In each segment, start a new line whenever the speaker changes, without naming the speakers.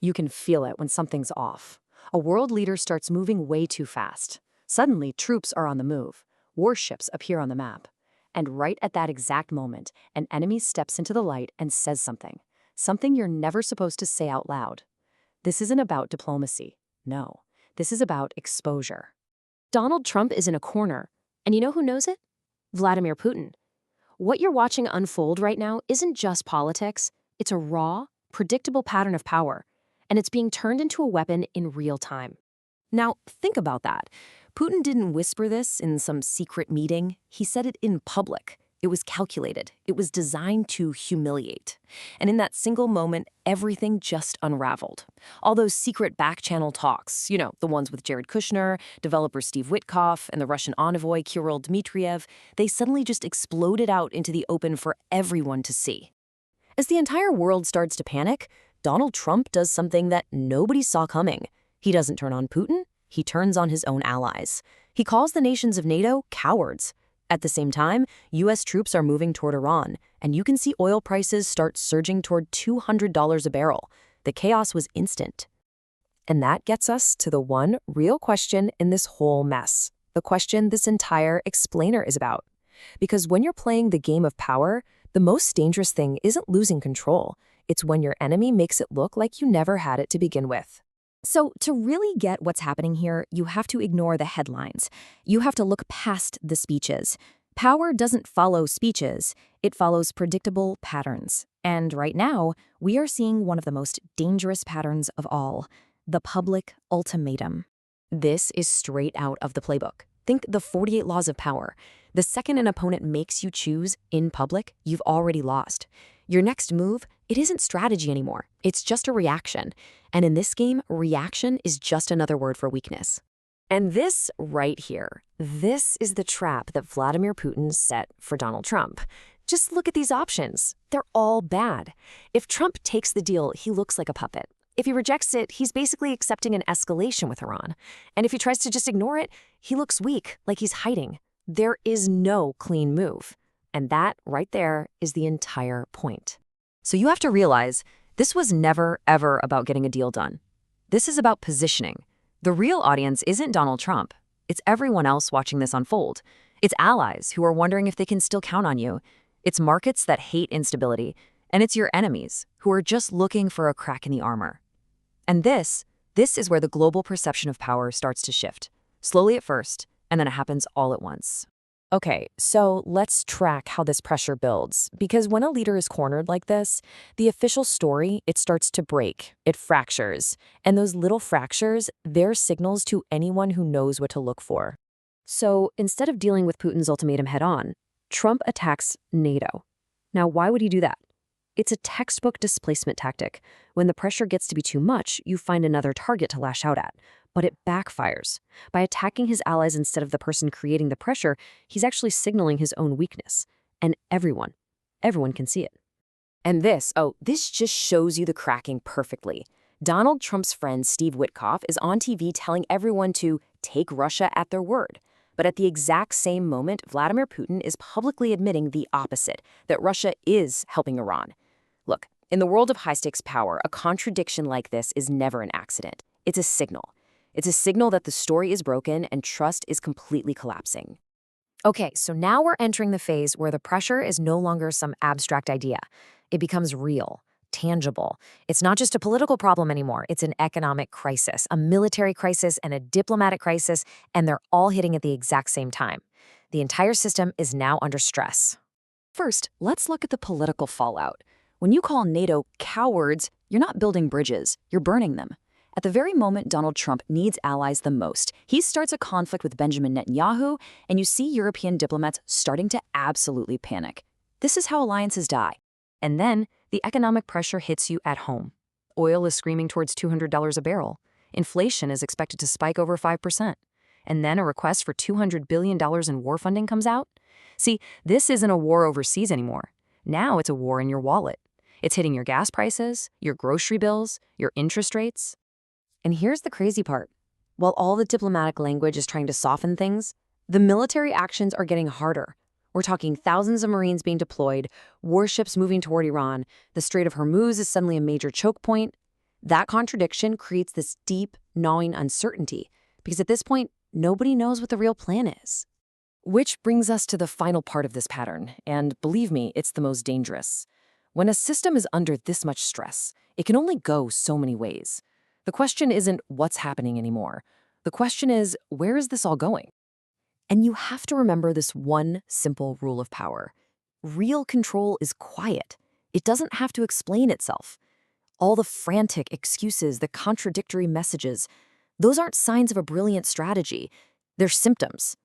You can feel it when something's off. A world leader starts moving way too fast. Suddenly, troops are on the move. Warships appear on the map. And right at that exact moment, an enemy steps into the light and says something. Something you're never supposed to say out loud. This isn't about diplomacy. No, this is about exposure.
Donald Trump is in a corner. And you know who knows it? Vladimir Putin. What you're watching unfold right now isn't just politics. It's a raw, predictable pattern of power. And it's being turned into a weapon in real time. Now, think about that. Putin didn't whisper this in some secret meeting. He said it in public. It was calculated. It was designed to humiliate. And in that single moment, everything just unraveled. All those secret back-channel talks, the ones with Jared Kushner, developer Steve Witkoff, and the Russian envoy Kirill Dmitriev, they suddenly just exploded out into the open for everyone to see. As the entire world starts to panic, Donald Trump does something that nobody saw coming. He doesn't turn on Putin. He turns on his own allies. He calls the nations of NATO cowards. At the same time, U.S. troops are moving toward Iran, and you can see oil prices start surging toward $200 a barrel. The chaos was instant. And that gets us to the one real question in this whole mess, the question this entire explainer is about. Because when you're playing the game of power, the most dangerous thing isn't losing control. It's when your enemy makes it look like you never had it to begin with.
So to really get what's happening here, you have to ignore the headlines. You have to look past the speeches. Power doesn't follow speeches. It follows predictable patterns. And right now, we are seeing one of the most dangerous patterns of all, the public ultimatum.
This is straight out of the playbook. Think the 48 laws of power. The second an opponent makes you choose in public, you've already lost. Your next move, it isn't strategy anymore. It's just a reaction. And in this game, reaction is just another word for weakness. And this right here, this is the trap that Vladimir Putin set for Donald Trump. Just look at these options. They're all bad. If Trump takes the deal, he looks like a puppet. If he rejects it, he's basically accepting an escalation with Iran. And if he tries to just ignore it, he looks weak, like he's hiding. There is no clean move. And that right there is the entire point.
So you have to realize this was never, ever about getting a deal done. This is about positioning. The real audience isn't Donald Trump. It's everyone else watching this unfold. It's allies who are wondering if they can still count on you. It's markets that hate instability. And it's your enemies who are just looking for a crack in the armor. And this is where the global perception of power starts to shift. Slowly at first, and then it happens all at once.
Okay, so let's track how this pressure builds. Because when a leader is cornered like this, the official story, it starts to break. It fractures. And those little fractures, they're signals to anyone who knows what to look for. So instead of dealing with Putin's ultimatum head-on, Trump attacks NATO. Now, why would he do that? It's a textbook displacement tactic. When the pressure gets to be too much, you find another target to lash out at. But it backfires. By attacking his allies instead of the person creating the pressure, he's actually signaling his own weakness. And everyone can see it. And this just shows you the cracking perfectly. Donald Trump's friend Steve Witkoff is on TV telling everyone to take Russia at their word. But at the exact same moment, Vladimir Putin is publicly admitting the opposite, that Russia is helping Iran. Look, in the world of high-stakes power, a contradiction like this is never an accident. It's a signal. It's a signal that the story is broken and trust is completely collapsing. Okay, so now we're entering the phase where the pressure is no longer some abstract idea. It becomes real, tangible. It's not just a political problem anymore. It's an economic crisis, a military crisis, and a diplomatic crisis, and they're all hitting at the exact same time. The entire system is now under stress.
First, let's look at the political fallout. When you call NATO cowards, you're not building bridges, you're burning them. At the very moment Donald Trump needs allies the most, he starts a conflict with Benjamin Netanyahu, and you see European diplomats starting to absolutely panic. This is how alliances die. And then the economic pressure hits you at home. Oil is screaming towards $200 a barrel. Inflation is expected to spike over 5%. And then a request for $200 billion in war funding comes out. See, this isn't a war overseas anymore. Now it's a war in your wallet. It's hitting your gas prices, your grocery bills, your interest rates. And here's the crazy part. While all the diplomatic language is trying to soften things, the military actions are getting harder. We're talking thousands of Marines being deployed, warships moving toward Iran, the Strait of Hormuz is suddenly a major choke point. That contradiction creates this deep, gnawing uncertainty, because at this point, nobody knows what the real plan is.
Which brings us to the final part of this pattern, and believe me, it's the most dangerous. When a system is under this much stress, it can only go so many ways. The question isn't what's happening anymore. The question is, where is this all going? And you have to remember this one simple rule of power. Real control is quiet. It doesn't have to explain itself. All the frantic excuses, the contradictory messages, those aren't signs of a brilliant strategy. They're symptoms.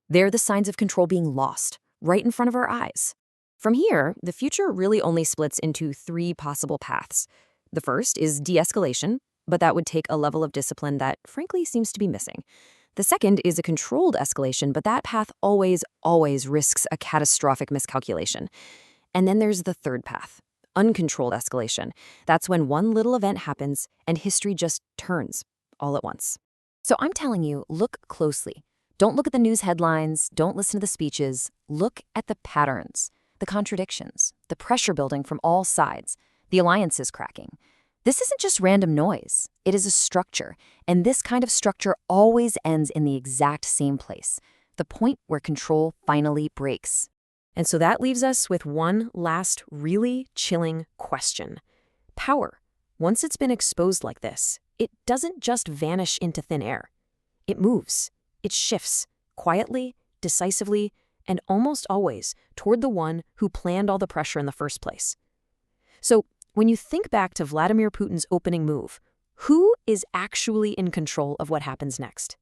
They're the signs of control being lost, right in front of our eyes. From here, the future really only splits into 3 possible paths. The first is de-escalation, but that would take a level of discipline that, frankly, seems to be missing. The second is a controlled escalation, but that path always risks a catastrophic miscalculation. And then there's the third path, uncontrolled escalation. That's when one little event happens and history just turns all at once. So I'm telling you, look closely. Don't look at the news headlines, don't listen to the speeches. Look at the patterns, the contradictions, the pressure building from all sides, the alliances cracking. This isn't just random noise. It is a structure, and this kind of structure always ends in the exact same place, the point where control finally breaks. And so that leaves us with one last really chilling question. Power, once it's been exposed like this, it doesn't just vanish into thin air. It moves. It shifts, quietly, decisively, and almost always toward the one who planned all the pressure in the first place. So, when you think back to Vladimir Putin's opening move, who is actually in control of what happens next?